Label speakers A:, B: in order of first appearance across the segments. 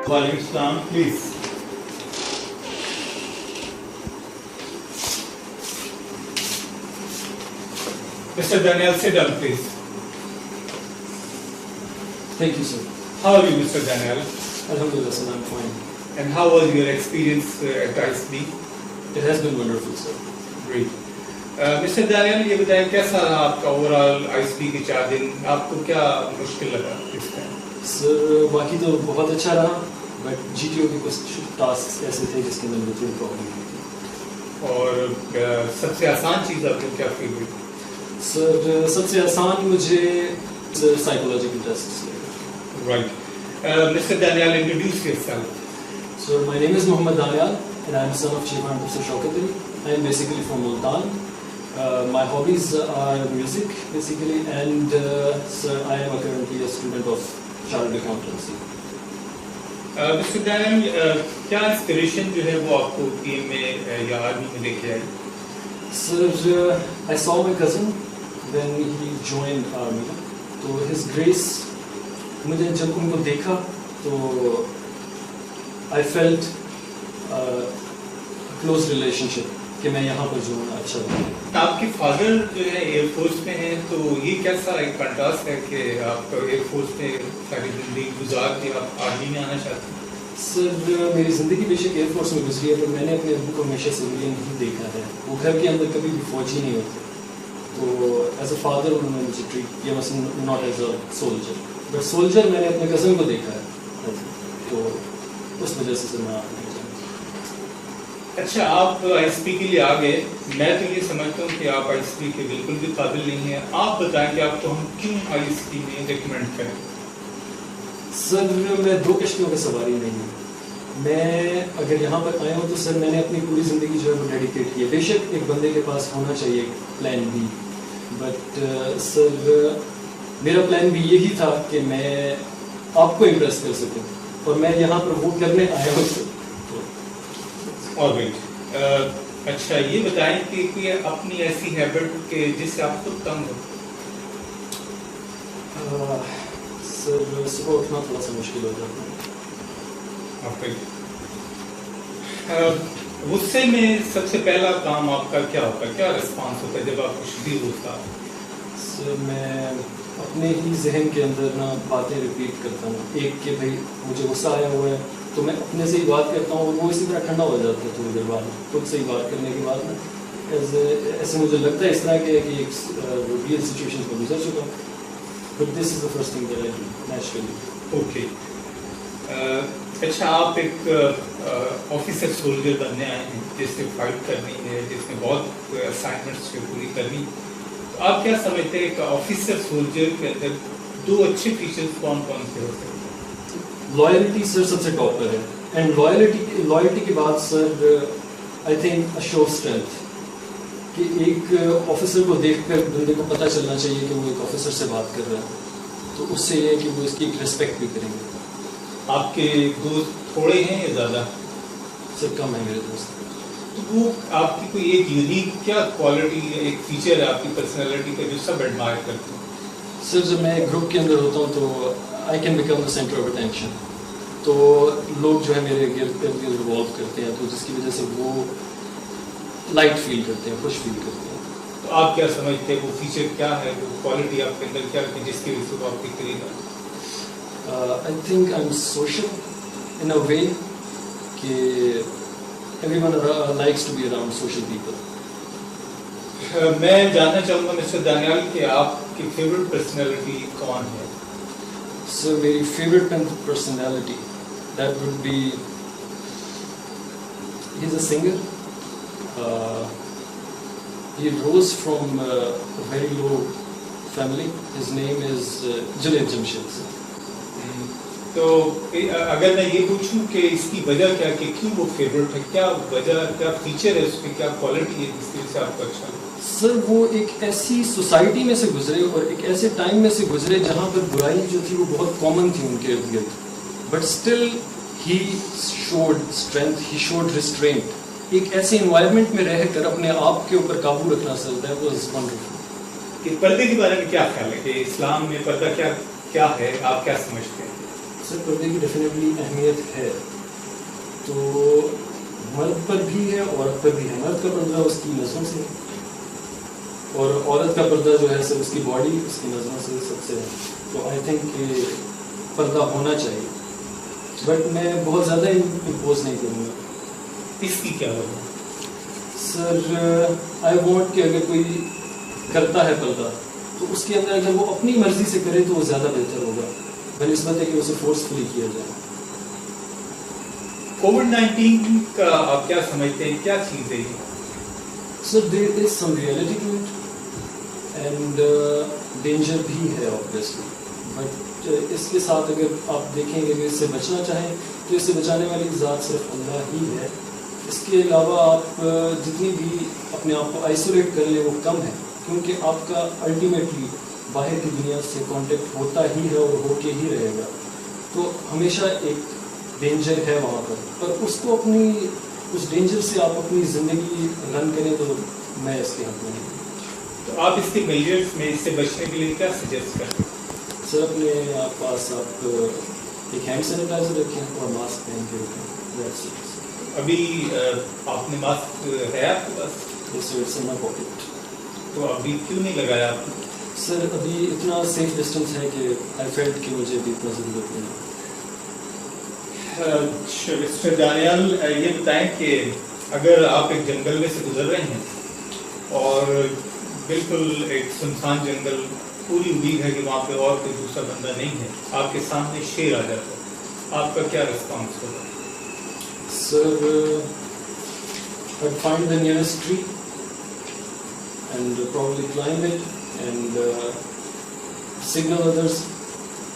A: Walaikum Assalam, please. Mr. Daniel, sit down, please.
B: Thank you, sir.
A: How are you, Mr. Daniel?
B: Alhamdulillah, sir, I'm fine.
A: And how was your experience at ISB?
B: It has been wonderful, sir.
A: Great. Mr. Daniel, یہ بتائیں کیسا رہا آپ کا overall ISB کے 4 دن؟ آپ کو کیا مشکل لگا اس ٹائم؟
B: سر باقی تو بہت اچھا رہا، بٹ GTO کے کچھ ٹاسک ایسے تھے جس کے اندر مجھے تھوڑی پرابلم ہوئی تھی.
A: اور سب سے آسان چیز آپ کو کیا فیل ہوئی؟
B: سر سب سے آسان مجھے سائیکولوجیکل ٹیسٹ لگے.
A: Right. Mr. Daniel, introduce yourself.
B: So my name is Mohammad Daniel and I am son of Chief Professor Shaukat Ali. I am basically from Multan. My hobbies are music basically, and sir, I am currently a student of chartered accountancy.
A: Mr. Daniel, کیا inspiration جو ہے وہ آپ کو team میں یا army میں لے کے آئی؟
B: Sir, I saw my cousin when he joined army. تو his grace, مجھے جب ان کو دیکھا تو I felt close relationship کہ میں یہاں پر جو ہوں اچھا لگا.
A: آپ کے فادر جو ہے ایئر فورس میں ہیں، تو یہ کیسا ایک کنٹراسٹ ہے کہ آپ ایئر فورس میں ساری زندگی گزار کے آپ آرمی میں آنا چاہتے ہیں؟
B: سر میری زندگی بے شک ایئر فورس میں گزری ہے، پر میں نے اپنے ابو کو ہمیشہ سویلین ہی دیکھا ہے. وہ گھر کے اندر کبھی بھی فوجی نہیں ہوتے، تو ایز اے فادر انہوں نے مجھے ٹریٹ کیا، مثلا not as a soldier, but soldier میں نے اپنے کزن کو دیکھا ہے، تو اس وجہ سے سر میں آپ.
A: اچھا، آپ ISB کے لیے آ گئے. میں تو یہ سمجھتا ہوں کہ آپ ISB کے بالکل بھی قابل نہیں ہیں. آپ بتائیں کہ آپ کو ہم کیوں ISB میں ریکمینڈ کریں؟
B: سر میں 2 کشتیوں کا سواری نہیں ہوں. میں اگر یہاں پر آیا ہوں تو سر میں نے اپنی پوری زندگی جو ہے وہ ڈیڈیکیٹ کی ہے. بے شک ایک بندے کے پاس ہونا چاہیے پلان بی، بٹ سر میرا پلان بھی یہی تھا کہ میں آپ کو امپریس کر سکوں، اور میں یہاں پر وہ کرنے آیا ہوں. سر
A: اچھا، یہ بتائیں کہ کوئی اپنی ایسی ہیبٹ کہ جس سے آپ خود تنگ ہو؟
B: سر صبح اٹھنا تھوڑا سا مشکل ہو جاتا
A: ہے. غصے میں سب سے پہلا کام آپ کا کیا ہوتا ہے؟ کیا رسپانس ہوتا ہے جب آپ کو شدید ہوتا ہے؟
B: سر میں اپنے ہی ذہن کے اندر نا باتیں ریپیٹ کرتا ہوں. ایک کہ بھائی مجھے غصہ آیا ہوا ہے تو میں اپنے سے ہی بات کرتا ہوں، اور وہ اسی طرح ٹھنڈا ہو جاتا ہے تھوڑی دیر بعد. خود سے ہی بات کرنے کے بعد نا ایسے مجھے لگتا ہے اس طرح کہ ایک ریئل سچویشن کو گزر چکا ہوں. But this is the first thing that I do naturally.
A: Okay. اچھا، آپ ایک آفیسر سولجر بننے آئے ہیں جس نے فائٹ کرنی ہے، جس نے بہت اسائنمنٹس پوری کرنی. تو آپ کیا سمجھتے ہیں کہ آفیسر سولجر کے اندر 2 اچھے فیچرز کون کون سے ہوتے ہیں؟
B: لائلٹی سر سب سے ٹاپ پر ہے، اینڈ لائلٹی کے بعد sir I think show of strength, کہ ایک آفیسر کو دیکھ کر بندے کو پتہ چلنا چاہیے کہ وہ ایک آفیسر سے بات کر رہا ہے، تو اس سے یہ ہے کہ وہ اس کی ایک ریسپیکٹ بھی کریں گے.
A: آپ کے دوست تھوڑے ہیں یا زیادہ؟
B: سر کم ہے میرے دوست.
A: تو وہ آپ کی کوئی ایک یونیک کیا کوالٹی ایک فیچر ہے آپ کی پرسنالٹی کا جو سب ایڈمائر کرتے ہیں؟
B: سر جب میں گروپ کے اندر ہوتا ہوں تو I can become the centre of attention, تو لوگ جو ہے میرے گرد گرد ریوالو کرتے ہیں، تو جس کی وجہ سے وہ لائٹ فیل کرتے ہیں، خوش فیل کرتے ہیں.
A: تو آپ کیا سمجھتے ہیں وہ فیچر کیا ہے، وہ کوالٹی آپ کے اندر کیا ہے جس کی وجہ سے وہ آپ کے قریب ہے؟
B: I think I am social in a way کہ everyone likes to be around social people.
A: میں جاننا چاہوں گا مسٹر دانیال کہ آپ کی فیوریٹ پرسنالٹی کون ہے؟
B: سر میری favourite personality that would be, he is a singer. He rose from a very low family. His name is Junaid Jamshed.
A: تو اگر میں یہ پوچھوں کہ اس کی وجہ کیا کہ کیوں وہ فیوریٹ ہے، کیا وجہ، کیا فیچر ہے اس کی، کیا کوالٹی ہے جس کی وجہ سے آپ کو اچھا لگا؟
B: سر وہ ایک ایسی سوسائٹی میں سے گزرے اور ایک ایسے ٹائم میں سے گزرے جہاں پر برائی جو تھی وہ بہت کامن تھی ان کے ارد گرد، but still he should strength, he should restraint. ایک ایسے انوائرمنٹ میں رہ کر اپنے آپ کے اوپر قابو رکھنا سر دیٹ واز ونڈرفل.
A: کہ پردے کے بارے میں کیا خیال ہے کہ اسلام میں پردہ کیا ہے، آپ کیا سمجھتے ہیں؟
B: سر پردے کی ڈیفینیٹلی اہمیت ہے، تو مرد پر بھی ہے عورت پر بھی ہے. مرد کا پردہ اس کی نظروں سے ہے اور عورت کا پردہ جو ہے سر اس کی باڈی اس کی نظروں سے سب سے ہے. تو آئی تھنک کہ پردہ ہونا چاہیے، بٹ میں بہت زیادہ امپوز نہیں کروں گا.
A: اس کی کیا وجہ؟
B: سر آئی وانٹ کہ اگر کوئی کرتا ہے پردہ تو اس کے اندر اگر وہ اپنی مرضی سے کرے تو وہ زیادہ بہتر ہوگا بنسبت ہے کہ اسے فورسفلی کیا جائے.
A: کووڈ-19 کا آپ کیا سمجھتے ہیں، کیا چیز ہے یہ؟
B: Sir there is some reality to it and danger بھی ہے آبویسلی، بٹ اس کے ساتھ اگر آپ دیکھیں گے کہ اس سے بچنا چاہیں تو اس سے بچانے والی ذات صرف اللہ ہی ہے. اس کے علاوہ آپ جتنی بھی اپنے آپ کو آئسولیٹ کر لیں وہ کم ہے، کیونکہ آپ کا الٹیمیٹلی باہر کی دنیا سے کانٹیکٹ ہوتا ہی ہے اور ہو کے ہی رہے گا. تو ہمیشہ ایک ڈینجر ہے وہاں پر اس کو اپنی اس ڈینجر سے آپ اپنی زندگی رن کریں تو میں اس کے حق میں نہیں.
A: تو آپ اس کے میجرز میں اس سے بچنے کے لیے کیا سجیسٹ کریں؟
B: سر اپنے پاس آپ ایک ہینڈ سینیٹائزر رکھیں اور ماسک پہن کے رکھیں.
A: ابھی آپ نے ماسک ہے آپ کے پاس؟
B: یس سر، اٹس ان مائی پاکٹ.
A: تو ابھی کیوں نہیں لگایا آپ نے؟
B: سر ابھی اتنا سیف ڈسٹینس ہے کہ آئی فیلٹ کہ مجھے ابھی اتنا ضرورت نہیں.
A: مسٹر دانیال یہ بتائیں کہ اگر آپ ایک جنگل میں سے گزر رہے ہیں اور بالکل ایک سنسان جنگل، پوری امید ہے کہ وہاں پہ اور کوئی دوسرا بندہ نہیں ہے، آپ کے سامنے شیر آ جاتا ہے، آپ کا کیا ریسپانس ہوگا؟
B: سر I'd find the nearest tree and probably climb it and signal others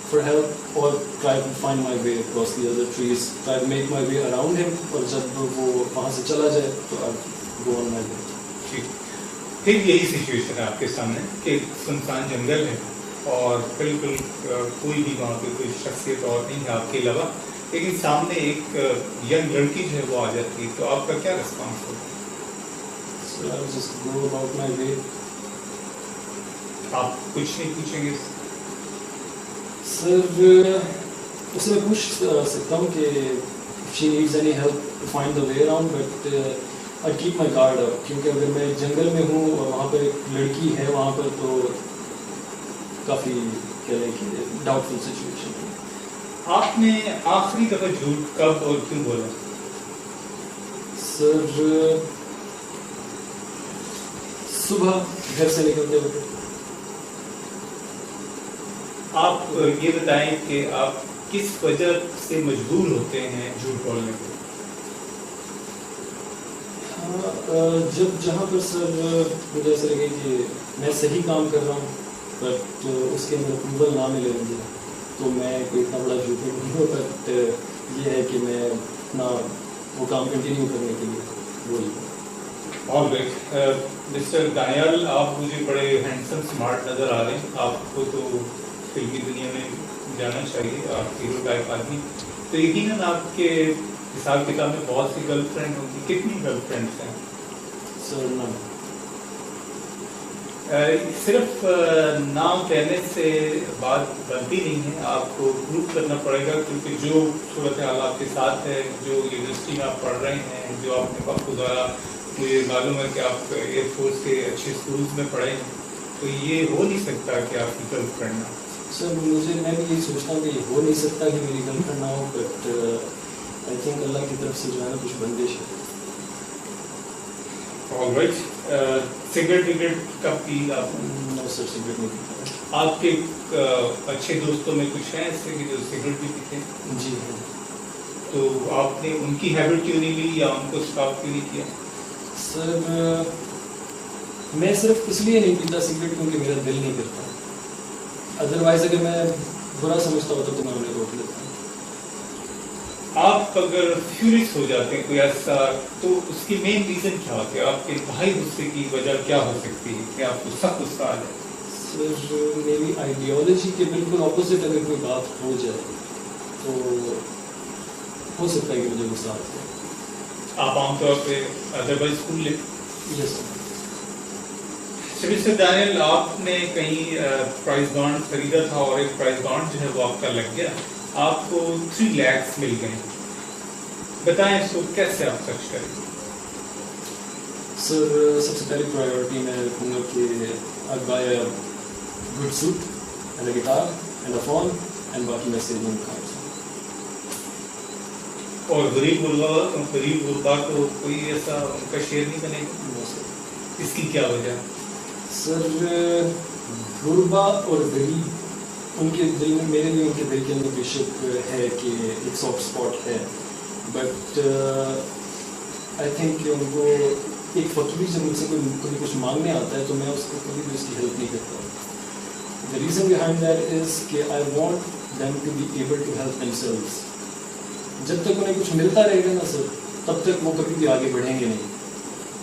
B: for help or try to find my way across the other trees, try to make my way around him اور جب وہ وہاں سے چلا جائے تو I'd go on my way.
A: ٹھیک، پھر یہی سچویشن ہے آپ کے سامنے کہ سنسان جنگل ہے اور بالکل کوئی بھی وہاں پہ کوئی شخصیت اور نہیں ہے آپ کے علاوہ، لیکن سامنے ایک ینگ لڑکی جو ہے وہ آ جاتی ہے، تو آپ کا کیا ریسپانس ہوگا؟
B: So I'll just go about my way.
A: آپ کچھ نہیں پوچھیں گے؟
B: سر اس میں پوچھ سکتا ہوں کہ she needs any help to find the way around, but I keep my guard up, کیونکہ اگر میں جنگل میں ہوں اور وہاں پر ایک لڑکی ہے وہاں پر تو کافی کہہ لیں کہ ڈاؤٹ فل سچویشن ہے.
A: آپ نے آخری دفعہ جھوٹ کب اور کیوں بولا؟
B: سر صبح گھر سے نکلتے وقت.
A: آپ یہ بتائیں کہ آپ کس وجہ سے مجبور ہوتے ہیں جھوٹ بولنے کو؟
B: جب جہاں پر سر مجھے ایسا لگے کہ میں صحیح کام کر رہا ہوں بٹ اس کے اندر اپروول نہ ملے مجھے تو میں کوئی اتنا بڑا جھوٹ نہیں ہوں، بٹ یہ ہے کہ میں اپنا وہ کام کنٹینیو کرنے کے لیے وہی.
A: اور مسٹر دانیال، آپ مجھے بڑے ہینڈسم اسمارٹ نظر آ رہے ہیں، آپ کو تو فلمی دنیا میں جانا چاہیے، آپ ہیرو ٹائپ آدمی، تو یقیناً آپ کے حساب کتاب میں بہت سی گرل فرینڈ ہوں گی، کتنی گرل فرینڈس ہیں؟
B: سر نہ
A: صرف نام کہنے سے بات بنتی نہیں ہے، آپ کو پروف کرنا پڑے گا، کیونکہ جو صورتحال آپ کے ساتھ ہے، جو یونیورسٹی میں آپ پڑھ رہے ہیں، جو آپ نے وقت گزارا، مجھے معلوم ہے کہ آپ ایئر فورس کے اچھے اسکولس میں پڑھے ہیں، تو یہ ہو نہیں سکتا کہ آپ کی گرل فرینڈ نہ.
B: سر میں بھی یہی سوچتا ہوں کہ یہ ہو نہیں سکتا کہ میری گرل فرینڈ نہ ہو، بٹ آئی تھنک اللہ کی طرف سے جو ہے نا کچھ بندش ہے.
A: آلرائٹ. سگریٹ وگریٹ کب پی آپ؟
B: نو سر، سگریٹ نہیں پیتا.
A: آپ کے اچھے دوستوں میں کچھ ہیں ایسے کہ جو سگریٹ بھی پیتے ہیں؟
B: جی ہاں.
A: تو آپ نے ان کی ہیبٹ کیوں نہیں لی یا ان کو اسٹاپ کیوں نہیں کیا؟
B: سر میں صرف اس لیے نہیں پیتا سگریٹ کیونکہ میرا دل نہیں کرتا، ادروائز اگر میں برا سمجھتا ہوتا تو میں انہیں روک لیتا.
A: آپ اگر فیورس ہو جاتے ہیں کوئی ایسا تو اس کی مین ریزن کیا ہوتی ہے؟ آپ کے بھائی غصے کی وجہ کیا ہو سکتی ہے کہ آپ کو سخت غصہ آ جائے؟
B: سر میری آئیڈیالوجی کے بالکل اپوزٹ اگر کوئی بات ہو جائے تو ہو سکتا ہے کہ مجھے غصہ آتا ہے.
A: آپ عام طور پہ ادروائز اسکول لیں؟
B: یس سر.
A: مسٹر دانیال، آپ نے کہیں پرائز بانڈ خریدا تھا اور ایک پرائز بانڈ جو ہے وہ آپ کا لگ گیا، آپ کو 3 lakhs مل گئے, بتائیں اس کو کیسے آپ خرچ کریں؟
B: سر سب سے پہلی پرائیورٹی میں رکھوں گا کہ I'd buy a good suit and a guitar and a phone and باقی میں سیونگ کارڈ.
A: اور غریب غربا کو کوئی ایسا ان کا شیئر نہیں بنے گا؟ اس کی کیا وجہ؟
B: سر غربا اور غریب ان کے دل میں, میرے لیے ان کے دل کے اندر بے شک ہے کہ ایک سافٹ اسپاٹ ہے, بٹ آئی تھنک کہ ان کو ایک فقیر جب مجھ سے کوئی کچھ مانگنے آتا ہے تو میں اس کو کبھی بھی اس کی ہیلپ نہیں کرتا. The reason behind that is کہ I want them to be able to help themselves. جب تک انہیں کچھ ملتا رہے گا نا سر, تب تک وہ کبھی بھی آگے بڑھیں گے نہیں.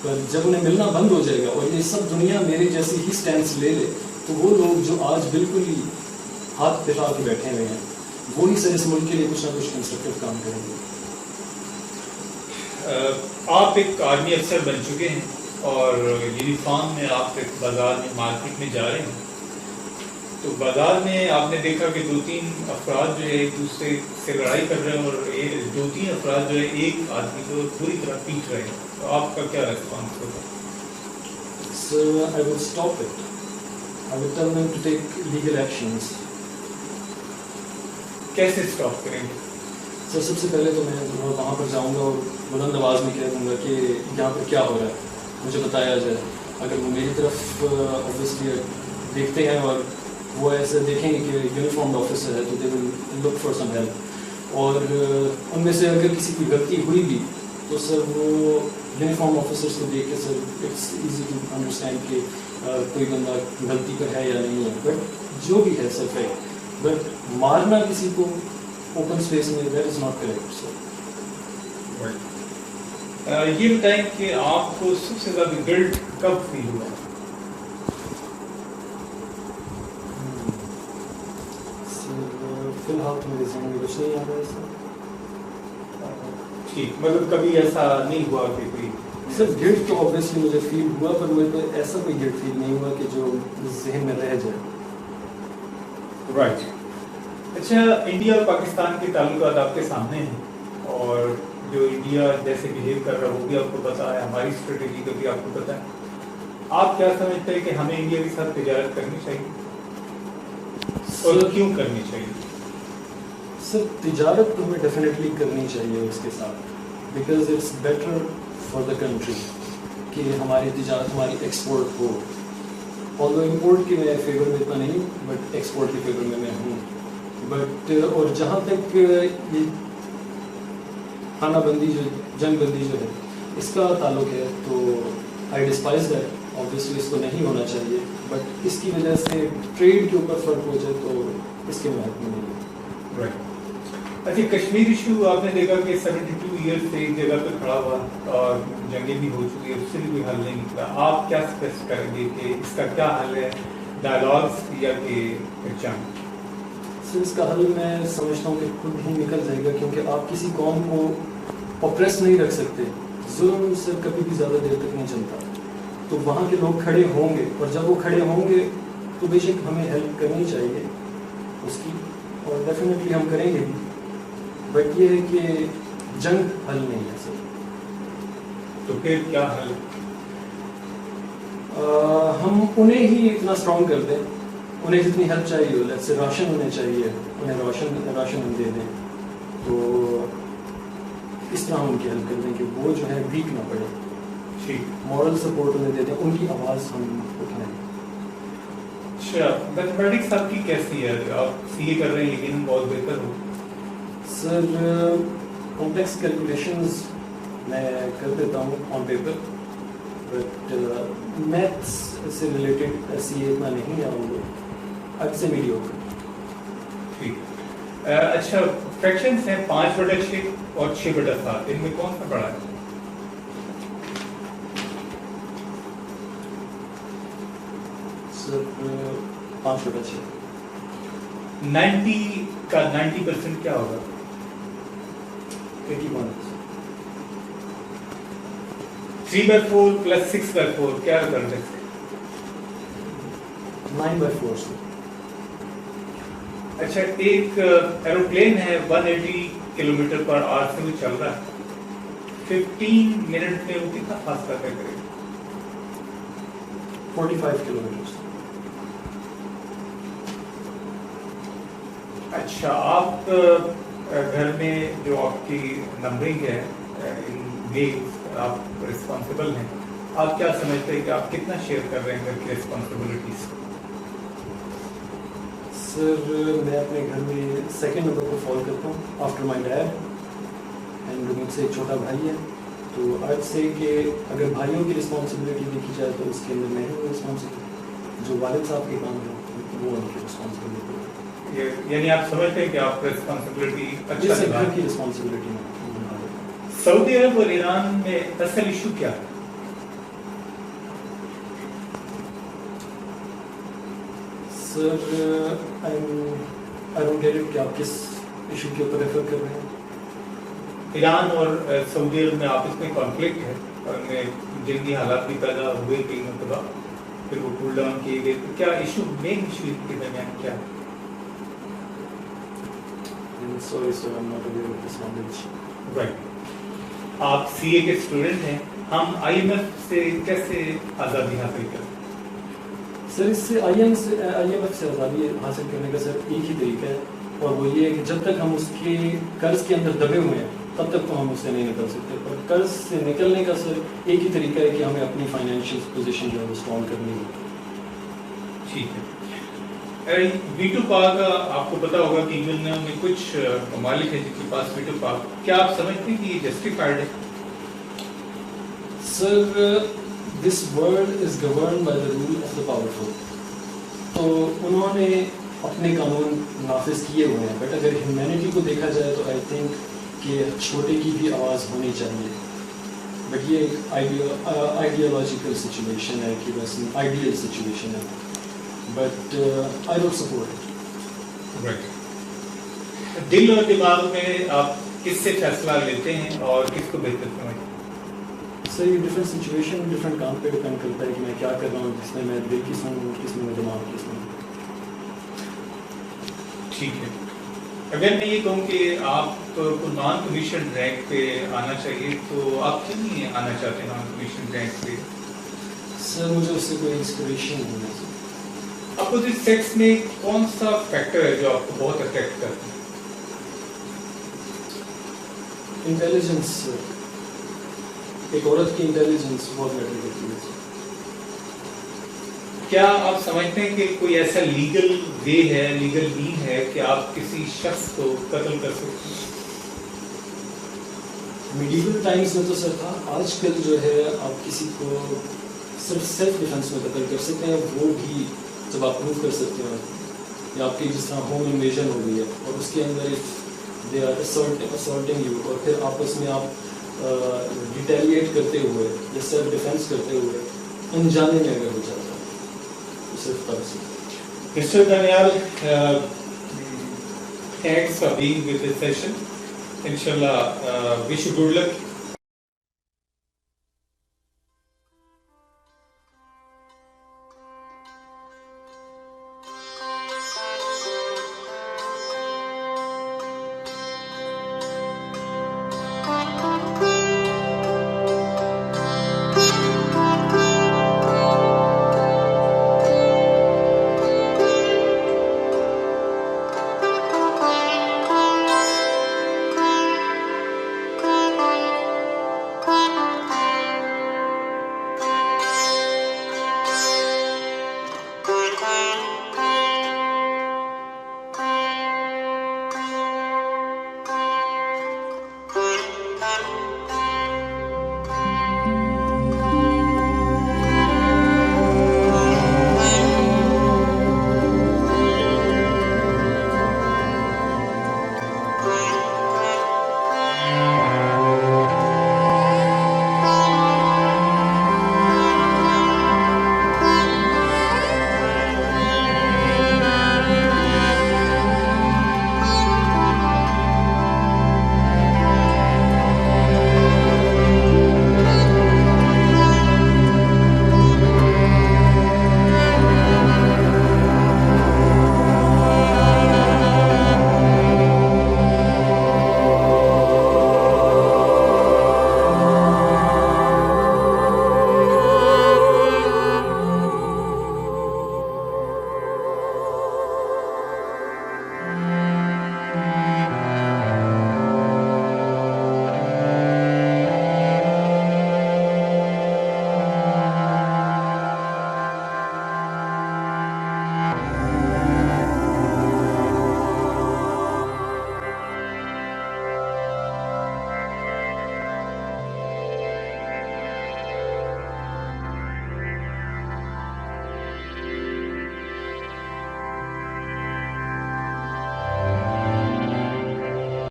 B: پر جب انہیں ملنا بند ہو جائے گا اور یہ سب دنیا میرے جیسی ہی سٹینڈس لے لے, تو وہ لوگ جو آج بالکل ہی ہاتھ پھیلا کے بیٹھے ہوئے ہیں, وہی سر اس ملک کے لیے کچھ نہ کچھ کنسٹرکٹیو کام کریں گے.
A: آپ ایک آرمی افسر بن چکے ہیں اور یونیفارم میں آپ ایک بازار میں مارکیٹ میں جا رہے ہیں, تو بازار میں آپ نے دیکھا کہ 2-3 افراد جو ہے ایک دوسرے سے لڑائی کر رہے ہیں اور 2-3 افراد جو ہے ایک آدمی کو پوری طرح پیٹ رہے ہیں, تو آپ کا کیا ریسپانس ہوگا؟
B: Sir I will stop it. I will tell them to take legal actions.
A: کیسے اسٹاپ کریں گے؟
B: سر سب سے پہلے تو میں وہاں پر جاؤں گا اور بلند آواز میں کہہ دوں گا کہ یہاں پر کیا ہو رہا ہے, مجھے بتایا جائے. اگر وہ میری طرف اوبویسلی دیکھتے ہیں اور وہ ایسے دیکھیں گے کہ یونیفارمڈ آفیسر ہے, تو دے ول لک فار سم ہیلپ. اور ان میں سے اگر کسی کی غلطی ہوئی بھی تو سر وہ یونیفارم آفیسرس کو دیکھ کے sir it's easy to understand کہ کوئی بندہ غلطی پر ہے یا نہیں ہے. بٹ جو بھی ہے سر فیک, بٹ مارنا کسی کو اوپن اسپیس میں دیٹ از ناٹ کریکٹ. سر
A: یہ بتائیں کہ آپ کو سب سے زیادہ گلٹ کب فیل ہوا؟
B: فی الحال تو میرے ذہن میں کچھ نہیں آ رہا ہے سر.
A: ٹھیک, مطلب کبھی ایسا نہیں ہوا کہ کوئی
B: سر گلٹ تو اوبویسلی مجھے فیل ہوا, پر مجھے تو ایسا کوئی گلٹ فیل نہیں ہوا کہ جو ذہن میں رہ جائے.
A: رائٹ. اچھا, انڈیا اور پاکستان کے تعلقات آپ کے سامنے ہیں, اور جو انڈیا جیسے بہیو کر رہا ہے وہ بھی آپ کو پتا ہے, ہماری اسٹریٹجی کا بھی آپ کو پتا ہے. آپ کیا سمجھتے ہیں کہ ہمیں انڈیا کے ساتھ تجارت کرنی چاہیے, اور کیوں کرنی چاہیے؟
B: سر تجارت تو ہمیں ڈیفینیٹلی کرنی چاہیے اس کے ساتھ, because it's better for the country کہ ہماری تجارت ہماری ایکسپورٹ ہو. آلدو امپورٹ کی میں فیور میں اتنا نہیں, بٹ ایکسپورٹ کے فیور میں ہوں. بٹ اور جہاں تک یہ خانہ بندی جو جنگ بندی جو ہے اس کا تعلق ہے, تو آئی ڈسپائز دیٹ. اوبویسلی اس کو نہیں ہونا چاہیے, بٹ اس کی وجہ سے ٹریڈ کے اوپر فرق ہو جائے تو اس کے محت میں نہیں ہے.
A: رائٹ. اچھا, کشمیر ایشو آپ نے دیکھا کہ 72 ایئر سے ایک جگہ پہ کھڑا ہوا اور جنگیں بھی ہو چکی ہے, اس سے بھی کوئی حل نہیں نکلا. آپ کیا سجیسٹ کریں گے کہ اس کا کیا حل ہے, ڈائلاگس یا کہ جنگ؟
B: سر اس کا حل میں سمجھتا ہوں کہ خود ہی نکل جائے گا, کیونکہ آپ کسی قوم کو اوپریس نہیں رکھ سکتے. ظلم سر کبھی بھی زیادہ دیر تک نہیں چلتا. تو وہاں کے لوگ کھڑے ہوں گے, اور جب وہ کھڑے ہوں گے تو بے شک ہمیں ہیلپ کرنی چاہیے اس کی, اور ڈیفینیٹلی ہم کریں گے. بٹ یہ ہے کہ جنگ حل نہیں ہے سر.
A: تو پھر کیا حل؟
B: ہم انہیں ہی اتنا اسٹرانگ کر دیں, انہیں جتنی ہیلپ چاہیے ہو, جیسے راشن انہیں چاہیے, انہیں راشن ہم دے دیں, تو اس طرح ہم ان کی ہیلپ کر دیں کہ وہ جو ہے ویک نہ پڑے.
A: ٹھیک.
B: مورل سپورٹ انہیں دے دیں, ان کی آواز ہم اٹھائیں.
A: اچھا, میتھمیٹکس آپ کی کیسی ہے؟ آپ سی اے کر رہے ہیں لیکن بہت بہتر ہو.
B: سر کمپلیکس کیلکولیشنز میں کر دیتا ہوں آن پیپر, بٹ میتھس سے ریلیٹڈ سی اے اتنا نہیں ہے ہم لوگ, اب سے میڈیوکر.
A: ٹھیک. اچھا, فریکشنز ہیں 5/6 اور 6/7, ان میں کون سا بڑا ہے؟
B: سر 5/6.
A: 90 کا 90% کیا ہوگا؟
B: 81.
A: 3/4 + 6/4 کیا کر سکتے؟
B: 9/4.
A: اچھا ایک ایروپلین ہے 180 کلومیٹر پر آور سے وہ چل رہا ہے 15 منٹ میں وہ کتنا فاصلہ طے کرے گا
B: 45 کلومیٹر.
A: اچھا آپ گھر میں جو آپ کی نمبرنگ ہے آپ رسپانسبل ہیں آپ کیا سمجھتے ہیں کہ آپ کتنا شیئر کر رہے ہیں گھر کی رسپانسبلٹیز؟
B: سر میں اپنے گھر میں سیکنڈ نمبر کو فالو کرتا ہوں آفٹر مائی ڈیڈ اینڈ مجھ سے ایک چھوٹا بھائی ہے. تو آج سے کہ اگر بھائیوں کی رسپانسبلٹی دیکھی جائے تو اس کے اندر میں ہوں رسپانسبل. جو والد صاحب کے کام ہے وہ ان کی رسپانسبلٹی ہے.
A: یعنی آپ سمجھتے ہیں کہ آپ رسپانسبلٹی اچھا
B: جس گھر کی رسپانسبلٹی میں.
A: سعودی عرب اور ایران میں اصل ایشو کیا ہے؟
B: سر آئی ڈونٹ گیٹ اٹ کہ آپ کس ایشو کے اوپر ریفر کر رہے ہیں.
A: ایران اور سعودی عرب میں آپس میں کانفلکٹ ہے اور ان میں جنگی حالات بھی پیدا ہوئے کئی مرتبہ پھر وہ کول ڈاؤن کیے گئے. تو کیا ایشو مین ایشو کے درمیان کیا ہے؟
B: Sorry sir I am not aware of this knowledge.
A: Right. آپ سی اے کے اسٹوڈنٹ ہیں. ہم آئی ایم ایف سے کیسے آزادی حاصل کریں؟
B: سر اس سے آئی ایم ایف سے آزادی حاصل کرنے کا سر ایک ہی طریقہ ہے اور وہ یہ ہے کہ جب تک ہم اس کے قرض کے اندر دبے ہوئے ہیں تب تک تو ہم اس سے نہیں نکل سکتے. اور قرض سے نکلنے کا سر ایک ہی طریقہ ہے کہ ہمیں اپنی فائنینشیل پوزیشن جو ہے وہ اسٹرانگ کرنی ہے.
A: ٹھیک ہے. ویٹو پاور کا آپ کو پتا ہوگا کہ دنیا میں کچھ ممالک ہیں جن کے پاس ویٹو پاور. کیا آپ سمجھتے ہیں کہ یہ جسٹیفائڈ ہے؟
B: Sir this world is governed by the rule of the powerful. تو انہوں نے اپنے قانون نافذ کیے ہوئے ہیں بٹ اگر ہیومینٹی کو دیکھا جائے تو آئی تھنک کہ چھوٹے کی بھی آواز ہونی چاہیے. بٹ یہ ایک آئیڈیالوجیکل سچویشن ہے کہ بس آئیڈیل سچویشن ہے but I don't support it.
A: Right. دل اور دماغ میں آپ کس سے فیصلہ لیتے ہیں اور کس کو بہتر سمجھتے ہیں؟
B: سر یہ ڈفرینٹ سچویشن ڈفرینٹ کام پہ ڈپینڈ کرتا ہے کہ میں کیا کر رہا ہوں, کس میں میں دل کی سنوں, کس میں دماغ کی سنوں.
A: ٹھیک ہے. اگر میں یہ کہوں کہ آپ کو نان کمیشن رینک پہ آنا چاہیے تو آپ کیوں نہیں آنا چاہتے نان کمیشن رینک پہ؟
B: سر مجھے اس سے کوئی انسپریشن نہیں ہے.
A: اپوزٹ سیکس میں کون سا فیکٹر ہے جو آپ کو بہت افیکٹ کرتا ہے؟
B: انٹیلیجنس. ایک عورت کی انٹیلیجنس بہت میٹر کرتی ہے.
A: کیا آپ سمجھتے ہیں کہ کوئی ایسا لیگل وے ہے, لیگل مین ہے کہ آپ کسی شخص کو قتل کر سکتے ہیں؟
B: میڈیول ٹائمز میں تو سر تھا. آج کل جو ہے آپ کسی کو صرف سیلف ڈیفینس میں قتل کر سکتے ہیں, وہ بھی جب آپ پروف کر سکتے ہیں یا آپ کی جس طرح ہوم انویژن ہو گئی ہے اور اس کے اندر دے آر اسالٹنگ یو اور پھر آپس میں آپ ریٹیلیٹ کرتے ہوئے یا سیلف ڈیفینس کرتے ہوئے انجانے میں اگر ہو جاتا ہے تو صرف تب سے.
A: Mister Daniyal, thanks for being with this session. Inshallah, wish you good luck